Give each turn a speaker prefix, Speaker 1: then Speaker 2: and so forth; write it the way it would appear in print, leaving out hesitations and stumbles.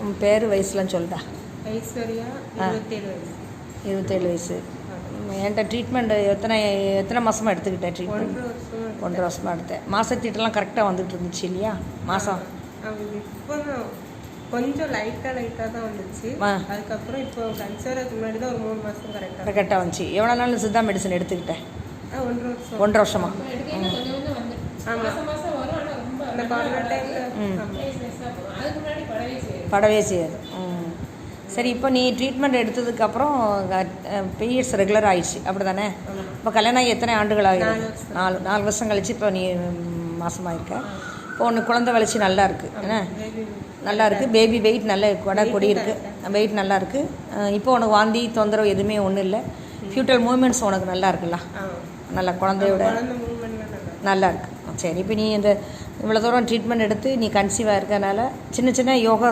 Speaker 1: உன் பேர் வயசுலாம் சொல்லிட்டா.
Speaker 2: ஐஸ்வர்யா, 27 வயசு.
Speaker 1: 27 வயசு. என்கிட்ட ட்ரீட்மெண்ட் எத்தனை மாதமாக எடுத்துக்கிட்டேன் ட்ரீட்மெண்ட்? 1.5 வருஷமாக எடுத்தேன். மாதத்தீட்டெல்லாம் கரெக்டாக வந்துட்டு இருந்துச்சு இல்லையா? மாதம்
Speaker 2: இப்போ கொஞ்சம் லைட்டாக தான் வந்துச்சு. அதுக்கப்புறம் இப்போ கன்சர்க்கு முன்னாடி தான் ஒரு 3 மாதம் கரெக்டாக வந்துச்சு. எவ்வளோ நாள் சித்தா மெடிசன் எடுத்துக்கிட்டேன்? 1.5 வருஷமா. படவே செய்யாது. சரி, இப்போ நீ ட்ரீட்மெண்ட் எடுத்ததுக்கப்புறம் பீரியட்ஸ் ரெகுலர் ஆயிடுச்சு அப்படி தானே? இப்போ கல்யாணம் ஆகி எத்தனை ஆண்டுகள் ஆகிடுது? 4 வருஷம் கழிச்சு இப்போ நீ மாதமாக இருக்க. இப்போ உனக்கு குழந்தை வளர்ச்சி நல்லா இருக்குது என்ன? நல்லா இருக்குது. பேபி வெயிட் நல்ல கொடி இருக்குது. வெயிட் நல்லா இருக்குது. இப்போ உனக்கு வாந்தி தொந்தரவு எதுவுமே ஒன்றும் இல்லை. ஃபியூட்டல் மூமெண்ட்ஸ் உனக்கு நல்லா இருக்குல்ல? நல்லா குழந்தையோட நல்லா இருக்குது. சரி, இப்போ நீ இந்த இவ்வளோ தூரம் ட்ரீட்மெண்ட் எடுத்து நீ கன்சீவாக இருக்கனால சின்ன யோகா